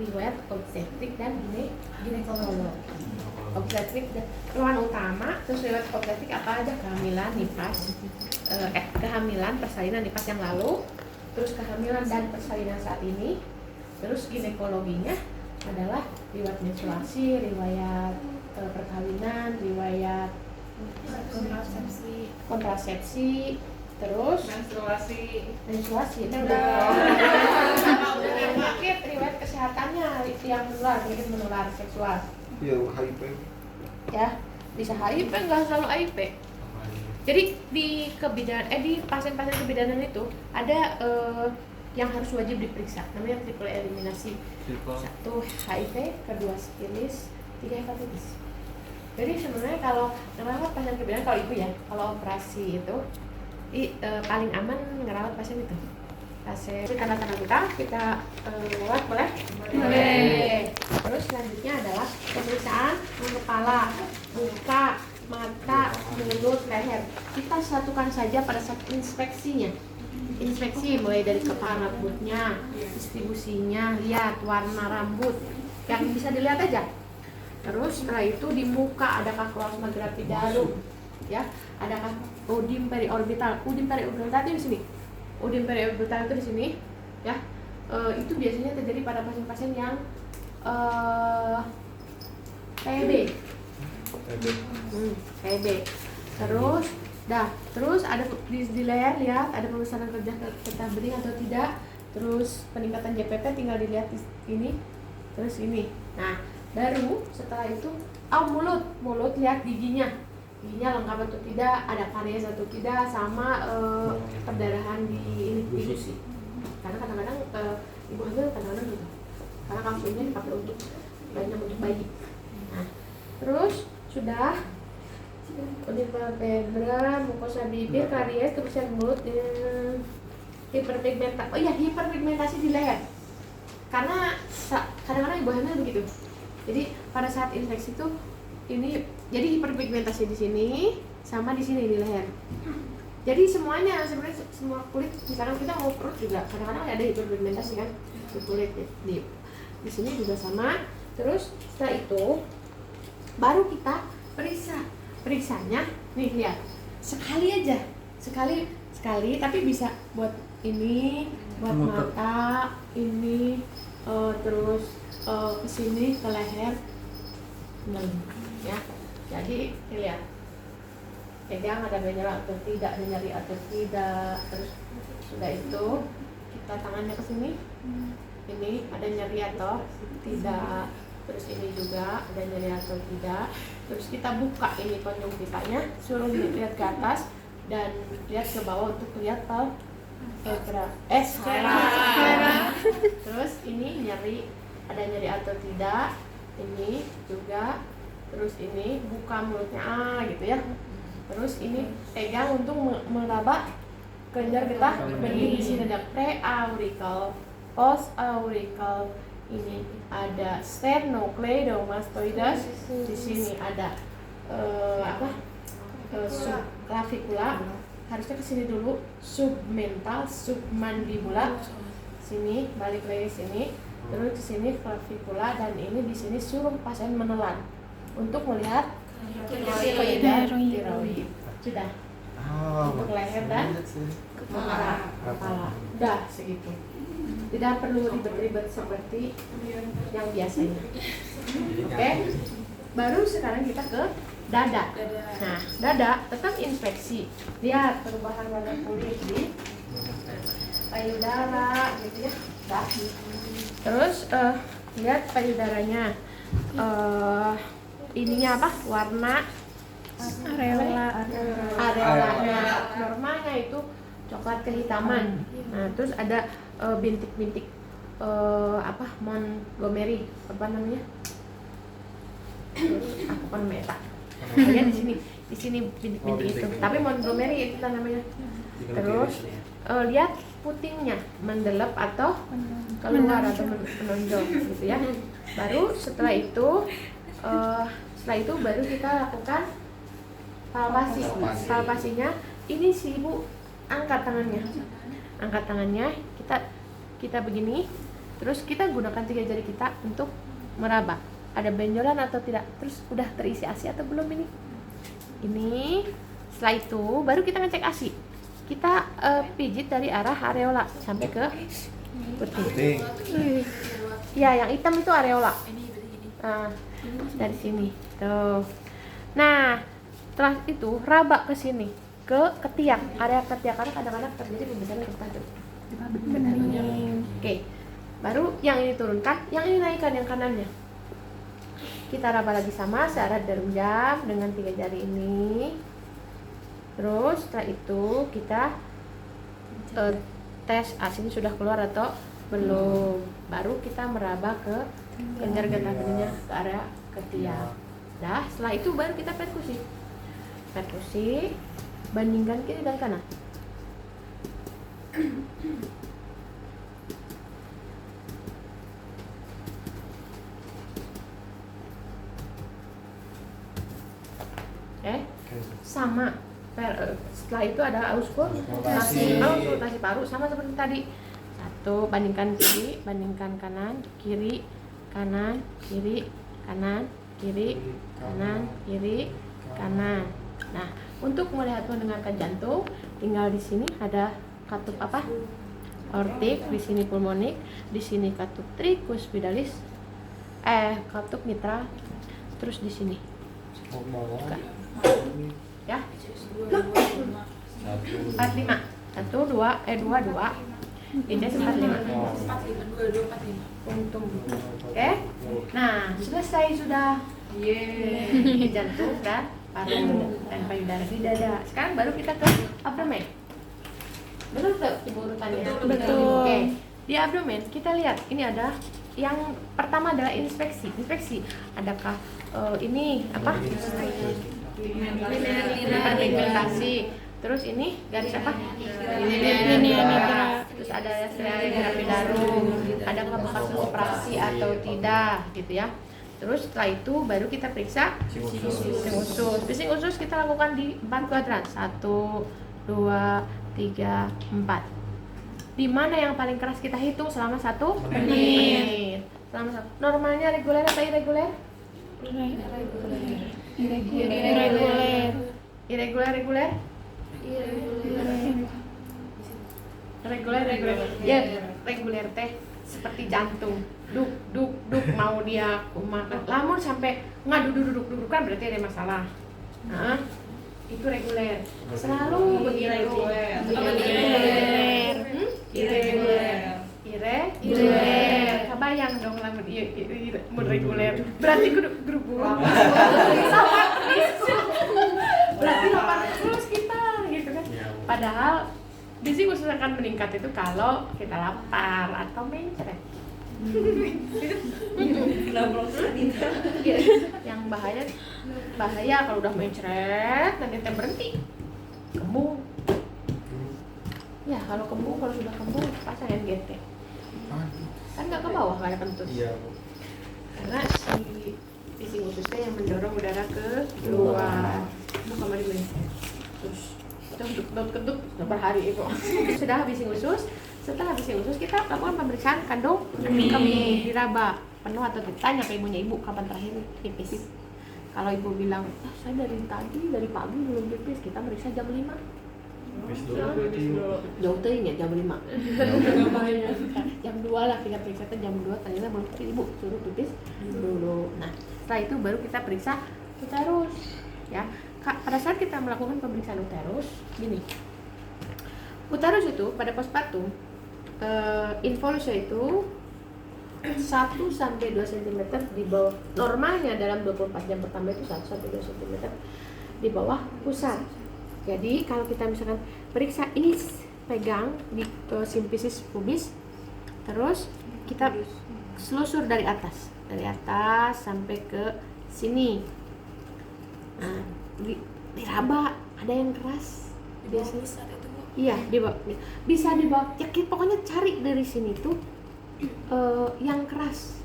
riwayat obstetrik dan ginekolog. Obstetrik keluhan utama, terus riwayat obstetrik apa aja? Kehamilan, nifas, kehamilan, persalinan nifas yang lalu, terus kehamilan dan persalinan saat ini, terus ginekologinya adalah riwayat menstruasi, riwayat perkawinan, riwayat kontrasepsi, terus menstruasi itu penyakit riwayat kesehatannya yang menular seksual. Iya, HIV. Ya, bisa HIV, nggak selalu HIV. Jadi di kebidanan di pasien-pasien kebidanan itu ada yang harus wajib diperiksa, namanya triple eliminasi. Satu HIV, kedua sifilis, tiga hepatitis. Jadi sebenarnya kalau ngerawat pasien kebidanan, kalau ibu ya, kalau operasi itu paling aman ngerawat pasien itu. Pasien tanda-tanda kita lewat boleh? Boleh. Terus selanjutnya adalah pemeriksaan kepala, muka, mata, mulut, leher. Kita satukan saja pada saat inspeksinya. Inspeksi mulai dari kepala rambutnya, distribusinya, lihat warna rambut yang bisa dilihat aja. Terus setelah itu di muka adakah kroasma gravidarum, ya, adakah udim periorbital. Udim periorbital itu di sini. Udim periorbital itu di sini, ya. Itu biasanya terjadi pada pasien-pasien yang TB. TB. Terus ada di leher, lihat ada pembesaran kerja bening atau tidak. Terus peningkatan JPP tinggal dilihat di ini. Terus ini. Nah, baru setelah itu mulut lihat giginya lengkap atau tidak, ada karies atau tidak, sama perdarahan di gusi. Karena kadang-kadang ibu hamil kadang-kadang gitu, karena kapsulnya dipakai untuk bayi. Nah, terus sudah udah palpebra, mukosa bibir, karies, kebersihan mulut, hiperpigmentasi di leher. Karena kadang-kadang ibu hamil begitu. Jadi pada saat infeksi itu ini jadi hiperpigmentasi di sini sama di sini di leher. Jadi semuanya sebenarnya semua kulit, misalkan kita mau perut juga kadang-kadang ada hiperpigmentasi kan di kulit di sini juga sama. Terus setelah itu baru kita periksanya nih, lihat sekali aja, sekali tapi bisa buat ini, buat mata ini, terus ke sini ke leher, ya. Jadi lihat, pegang ada nyeri atau tidak, terus sudah itu kita tangannya ke sini, ini ada nyeri atau tidak, terus ini juga ada nyeri atau tidak, terus kita buka ini konjungtivanya, suruh lihat ke atas dan lihat ke bawah untuk lihat sclera. Terus ini nyeri, ada nyeri atau tidak, ini juga, terus ini buka mulutnya gitu ya. Terus ini pegang untuk meraba kelenjar getah benih. Di sini ada preauricle, postauricle, ini ada sternocleidomastoides, di sini ada subclavicula, harusnya ke sini dulu, submental, submandibula, sini balik lagi sini, terus di sini clavicula, dan ini di sini suruh pasien menelan untuk melihat tiroid. Sudah. Untuk leher dan kepala. Udah segitu. Tidak perlu ribet-ribet seperti yang biasanya. Oke. Baru sekarang kita ke dada. Nah, dada tetap inspeksi. Lihat perubahan warna kulit di payudara gitu ya. Nah. Terus lihat payudaranya. Ininya apa? Warna areolanya. Normalnya itu coklat kehitaman. Nah, terus ada bintik-bintik Montgomery, apa namanya? Aku kan meta. Lihat di sini bintik-bintik itu. Tapi Montgomery itu namanya. Terus lihat putingnya mendelep atau keluar atau menonjol gitu ya. Baru setelah itu baru kita lakukan palpasi. Palpasinya ini si ibu angkat tangannya, kita begini, Terus kita gunakan 3 jari kita untuk meraba. Ada benjolan atau tidak? Terus udah terisi ASI atau belum ini? Ini. Setelah itu baru kita ngecek ASI. Kita pijit dari arah areola sampai ke putih. Ya, yang hitam itu areola. Nah, dari sini. Tuh. Nah, setelah itu raba ke sini, ke ketiak, area ketiak, karena kadang-kadang terjadi pembesaran ketiak. Oke. Baru yang ini turunkan, yang ini naikkan yang kanannya. Kita raba lagi sama searah jarum jam dengan 3 jari ini. Terus setelah itu kita tes ASI sudah keluar atau belum. Baru kita meraba ke kelenjar getah benihnya ke area ketiak. Nah, setelah itu baru kita perkusi. Perkusi, bandingkan kiri dan kanan. Sama. Setelah itu ada auskultasi paru sama seperti tadi. Satu, bandingkan kiri, bandingkan kanan, kiri, kanan, kiri, kanan, kiri, kanan, kiri, kanan. Nah, untuk melihat mendengarkan jantung, tinggal di sini ada katup apa? Aortik, di sini pulmonik, di sini katup tricuspidalis, katup mitral, terus di sini. Ya. 45. 2, 2. Ini 45. Untung. Oke. Nah, selesai sudah. Jantung dan paru dan payudara di dada. Sekarang baru kita ke abdomen. Betul tuh ibu urutannya? Betul. Oke. Di abdomen kita lihat ini ada yang pertama adalah inspeksi. Adakah ini apa? Hiperpigmentasi. Terus ini garis apa? Linea. Terus ada epidarum. Adakah bekas operasi atau tidak, gitu ya. Terus setelah itu baru kita periksa bising usus. Bising usus kita lakukan di 4 kuadran. 1, 2, 3, 4. Di mana yang paling keras kita hitung selama 1 menit. Normalnya reguler atau irreguler? Irreguler. Reguler. Ya, reguler teh seperti jantung. Duk mau dia makan. Lamun sampai duduk kan berarti ada masalah. Nah, itu reguler. Selalu begitu. Irreguler. Kebayang dong lamun reguler. Berarti grup sama berarti lapar terus kita gitu kan. Padahal bising usus akan meningkat itu kalau kita lapar atau mencret. Yang bahaya kalau udah mencret nanti kita berhenti kembung. Ya kalau sudah kembung pasang NGT kan nggak ke bawah, nggak ada kentut. Karena si bising ususnya yang mendorong udara ke luar. Bukan mari mencret terus keduk berhari itu. Sudah bising usus. Setelah bising usus kita lakukan pemeriksaan kandung kemih, diraba penuh atau ditanya ke ibunya, ibu kapan terakhir pipis. Kalau ibu bilang saya dari pagi belum pipis, kita meriksa jam 5. Jauh teuing jam 5. Jam 2 lah kita periksa jam 2 ternyata belum pipis, ibu suruh pipis dulu. Nah, setelah itu baru kita periksa uterus ya. Pada saat kita melakukan pemeriksaan uterus gini. Uterus itu pada postpartum involusnya itu 1 sampai 2 cm di bawah normalnya dalam 24 jam pertama itu 1 sampai 2 cm di bawah pusat. Jadi kalau kita misalkan periksa ini pegang di simfisis pubis, terus kita selusur dari atas sampai ke sini. Nah, diraba, ada yang keras biasanya. Iya, bisa dibawa. Ya, pokoknya cari dari sini tuh yang keras.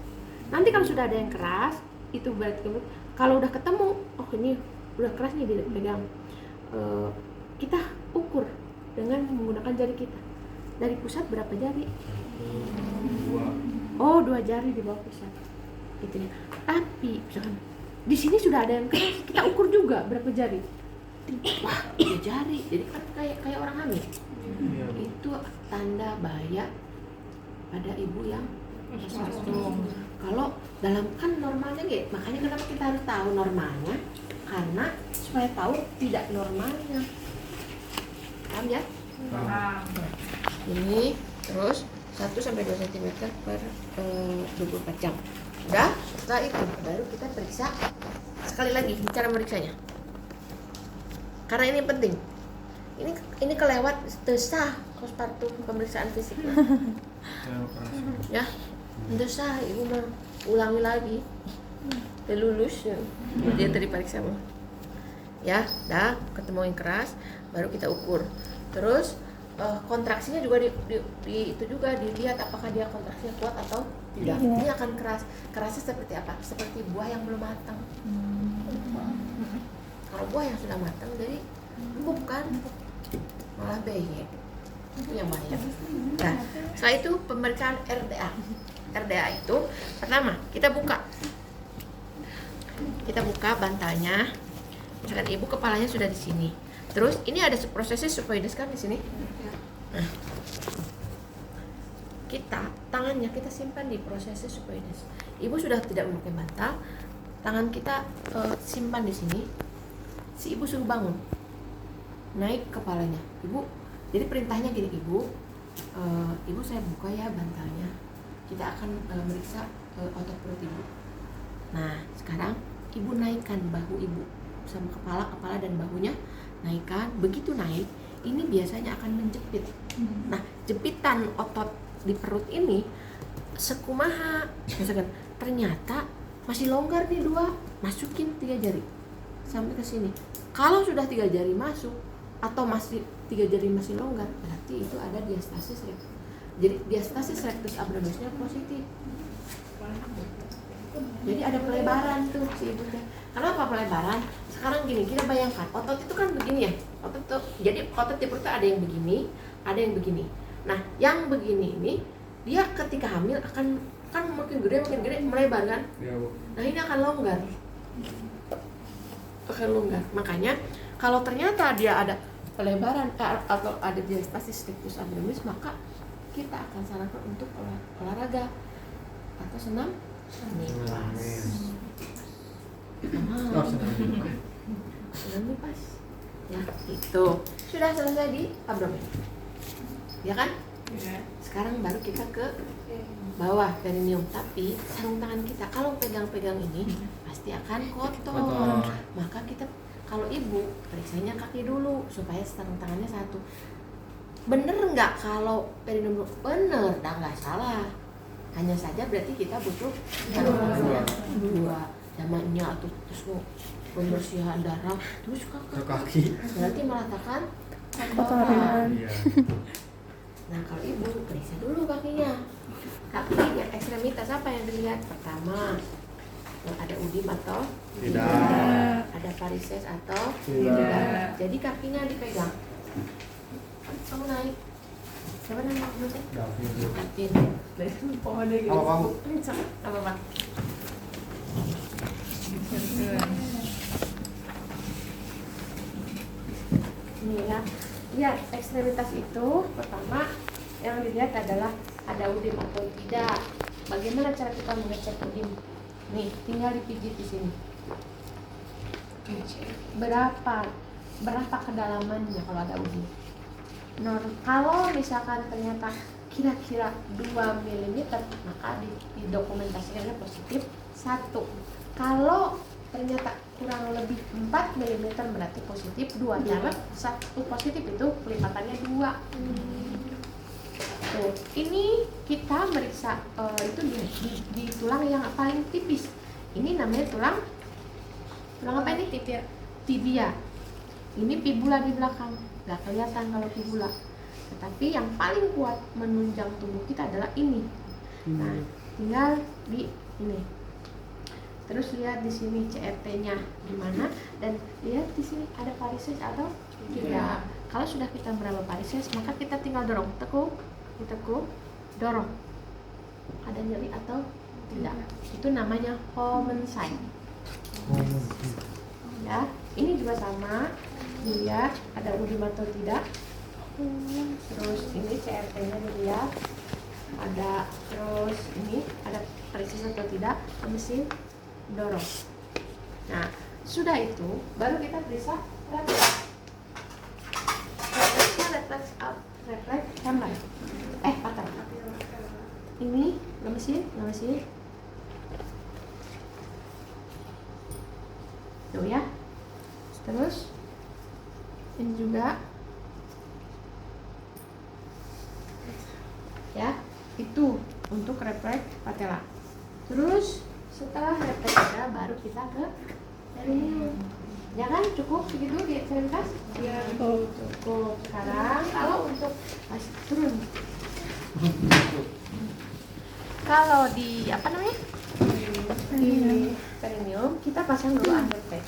Nanti kalau sudah ada yang keras, itu berarti kalau udah ketemu, oh ini udah keras nih dipegang. Kita ukur dengan menggunakan jari kita. Dari pusat berapa jari? 2 Oh, 2 jari di bawah pusat. Gitu ya. Tapi misalkan di sini sudah ada yang keras, kita ukur juga berapa jari. Wah, 3 jari. Jadi kan kayak orang hamil. Itu tanda bahaya pada ibu yang postpartum. Kalau dalam kan normalnya gitu, makanya kenapa kita harus tahu normalnya, karena supaya tahu tidak normalnya. Paham ya? Nah, ini terus 1-2 cm per 24 jam. Udah, setelah itu baru kita periksa sekali lagi cara meriksanya. Karena ini penting. Ini kelewat desah postpartum pemeriksaan fisiknya. Ya, desah ibu mah ulangi lagi. Udah lulus ya. Dia tadi periksa mah. Ya, dah ketemu yang keras, baru kita ukur. Terus kontraksinya juga itu juga dilihat apakah dia kontraksinya kuat atau tidak. Ini akan keras. Kerasnya seperti apa? Seperti buah yang belum matang. Kalau buah yang sudah matang jadi empuk kan, malah beyek. Itu yang bahaya. Nah, setelah itu pemeriksaan RDA. RDA itu pertama kita buka bantalnya. Misalkan ibu kepalanya sudah di sini. Terus ini ada prosesnya suffoides kan di sini. Nah, tangannya kita simpan di prosesnya suffoides. Ibu sudah tidak memakai bantal, tangan kita simpan di sini. Si ibu suruh bangun, naik kepalanya. Ibu, jadi perintahnya gini, ibu saya buka ya bantalnya. Kita akan meriksa otot perut ibu. Nah, sekarang ibu naikkan bahu ibu sama kepala dan bahunya, naikkan. Begitu naik, ini biasanya akan menjepit. Nah, jepitan otot di perut ini sekumaha, misalkan ternyata masih longgar nih 2, masukin 3 jari sampai ke sini. Kalau sudah 3 jari masuk atau masih 3 jari masih longgar, berarti itu ada diastasis rectus. Jadi diastasis rectus abdominisnya positif. Jadi ada pelebaran tuh si ibunya. Kenapa pelebaran? Sekarang gini, kita bayangkan otot itu kan begini ya. Jadi otot di perut ada yang begini, ada yang begini. Nah, yang begini ini dia ketika hamil akan kan makin gede melebar kan? Nah, ini akan longgar. Makanya kalau ternyata dia ada pelebaran atau ada diastasis rectus abdominis, maka kita akan sarankan untuk olahraga atau senam nipas. Senam nipas. Ya, itu sudah selesai di abdomen. Ya kan? Sekarang baru kita ke bawah perineum, tapi sarung tangan kita kalau pegang-pegang ini pasti akan kotor. Maka kita kalau ibu periksanya kaki dulu supaya sarung tangannya satu. Bener nggak kalau perineum? Bener, nggak salah. Hanya saja berarti kita butuh dua namanya atau terus pembersihan darah terus kaki. Berarti meratakan kotoran. Nah, kalau ibu periksa dulu kakinya. Kaki yang ekstremitas apa yang dilihat? Pertama, ada udim atau tidak, ada varises atau tidak. Jadi kakinya dipegang. Kamu naik. Siapa nama kamu sih? Davin. Pohon deh gitu. Apa Pak? Ini ya. Lihat ekstremitas itu pertama yang dilihat adalah ada udim atau tidak. Bagaimana cara kita mengecek udim? Nih, tinggal dipijit di sini. Berapa kedalamannya kalau ada udim? Kalau misalkan ternyata kira-kira 2 mm, maka didokumentasikannya positif 1. Kalau ternyata kurang lebih 4 mm berarti positif 2. Catat 1 positif itu kelipatannya 2. Tuh, ini kita meriksa itu di tulang yang paling tipis. Ini namanya tulang apa ini? Tibia. Ini fibula di belakang. Nggak kelihatan kalau fibula. Tetapi yang paling kuat menunjang tubuh kita adalah ini. Nah, tinggal di ini. Terus lihat di sini CRT-nya di mana dan lihat di sini ada varises atau tidak. Kalau sudah kita berapa varises, maka kita tinggal dorong, tekuk, dorong. ada nyeri atau tidak. Itu namanya Homensign. Ya, ini juga sama. Dilihat ada udim atau tidak. Terus ini CRT-nya dilihat ada, terus ini ada varises atau tidak, mesin dorong. Nah, sudah itu baru kita periksa refleks. Refleksnya refleks up, refleks hammer. Patah. Ini mesin. Tuh ya. Terus ini juga ya, itu untuk refleks patella. Terus setelah refleks patella baru kita ke perineum. Ya kan, cukup segitu di ekstremitas? Ya, cukup. Sekarang kalau untuk turun, kalau di apa namanya, di perineum kita pasang dulu undertake.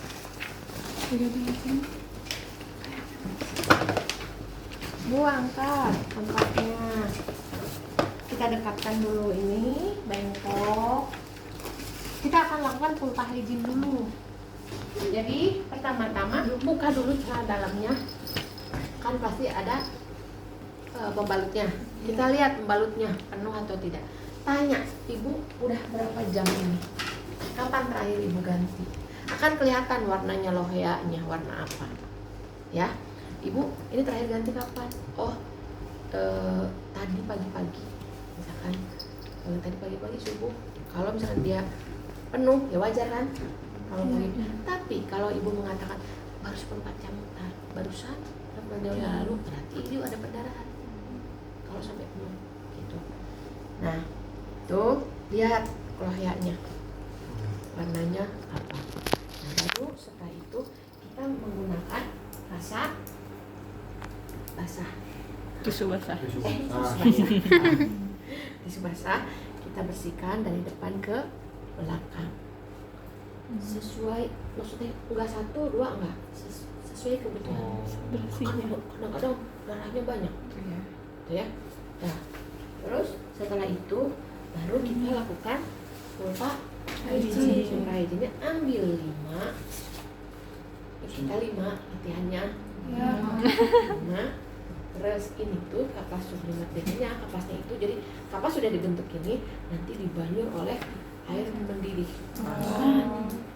Bu, angkat tempatnya. Kita dekatkan dulu ini, bengkok. Kita akan lakukan pulpa hygiene dulu. Jadi pertama-tama buka dulu celana dalamnya. Kan pasti ada pembalutnya. Kita lihat pembalutnya penuh atau tidak. Tanya, ibu udah berapa jam ini? Kapan terakhir ibu ganti? Akan kelihatan warnanya, loheanya warna apa. Ya, ibu ini terakhir ganti kapan? Oh, tadi pagi-pagi. Misalkan tadi pagi-pagi subuh. Kalau misalkan dia penuh, ya wajar kan? Kalau tapi kalau ibu mengatakan baru 14 jam barusan berapa jam lalu, berarti ibu ada perdarahan. Kalau sampai penuh gitu. Nah, tuh lihat loheanya. Warnanya apa? Nah, baru setelah itu kita menggunakan basah. Tisu basah. Tisu basah kita bersihkan dari depan ke belakang. Sesuai, maksudnya enggak 1, 2 enggak. Sesuai kebutuhan. Bersihnya. Kadang-kadang darahnya banyak. Iya. Tuh ya. Nah, terus setelah itu baru kita lakukan pulpa hygiene. Pulpa hygiene ambil 5. Terus kita 5 latihannya. Ya. 5. Terus ini tuh kapas sublimatirnya, kapasnya itu jadi kapas sudah dibentuk ini nanti dibanyur oleh air mendidih.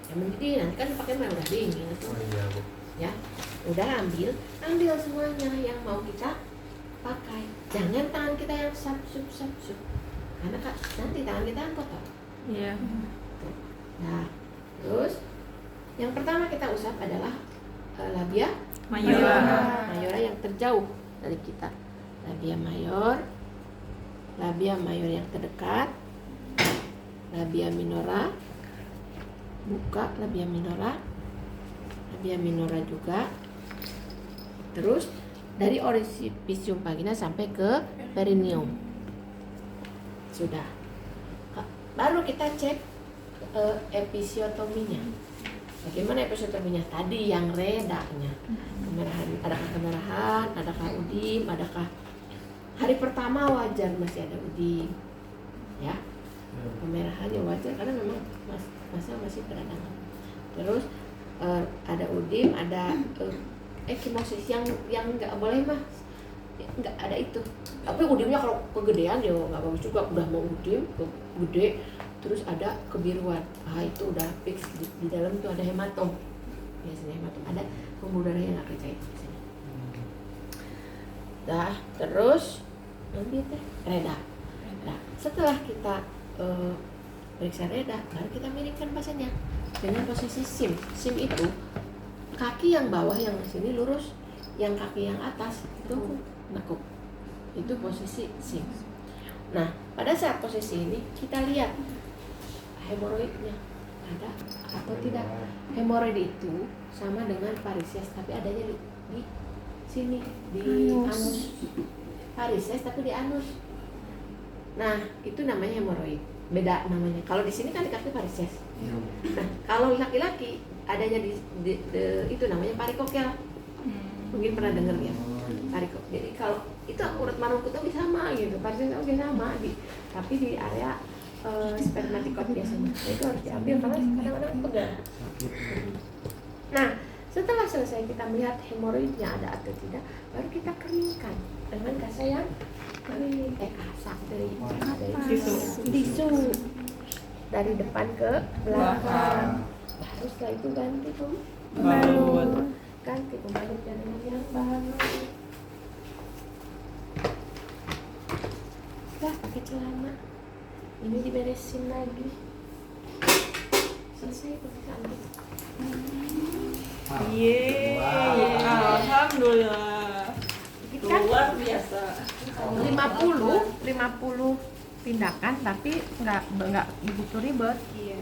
Yang mendidih nanti kan pakai mah udah dingin itu. Ya, udah ambil semuanya yang mau kita pakai. Jangan tangan kita yang sap. Karena nanti tangan kita yang kotor. Iya. Nah, terus yang pertama kita usap adalah labia mayora yang terjauh dari kita. Labia mayor yang terdekat, labia minora, buka labia minora juga. Terus dari orificium vagina sampai ke perineum. Sudah. Baru kita cek episiotominya. Bagaimana episiotominya? Tadi yang redanya. Kemerahan, adakah udim, adakah hari pertama wajar masih ada udim. Ya. Kemerahannya wajar karena memang masa masih peradangan. Terus ada udim, ada ekimosis yang nggak boleh mah, nggak ada itu. Tapi udimnya kalau kegedean ya nggak bagus juga. Udah mau udim gede, terus ada kebiruan, itu udah fix di dalam tuh ada hematom. Biasanya hematom ada pembuluh darah yang nggak kerja itu biasanya. Dah, terus nanti reda. Nah, setelah kita periksa reda, baru kita miringkan pasanya dengan posisi sim. Sim itu kaki yang bawah yang sini lurus, yang kaki yang atas itu nekuk. Itu posisi sim. Nah, pada saat posisi ini kita lihat hemoroidnya ada atau tidak. Hemoroid itu sama dengan varises tapi adanya di sini di anus. Varises tapi di anus. Nah, itu namanya hemoroid. Beda namanya. Kalau di sini kan dikasih varises. Nah, kalau laki-laki adanya di itu namanya parikokel. Mungkin pernah dengar ya. varicose. Jadi kalau itu urat marun kita bisa sama gitu, varicose oke sama tapi di area spermatikot biasanya. Nah, itu harus diambil karena kadang-kadang pegal. Nah, setelah selesai kita melihat hemoroidnya ada atau tidak, baru kita keringkan dengan kasa yang kering, kasak dari tisu dari depan ke belakang. Baru setelah itu ganti balut. ganti pembalut dengan yang baru. Udah pakai celana, ini diberesin lagi, selesai pemeriksaan. Yeay, alhamdulillah. Kan Luar biasa. 50 tindakan tapi nggak begitu ribet. Iya.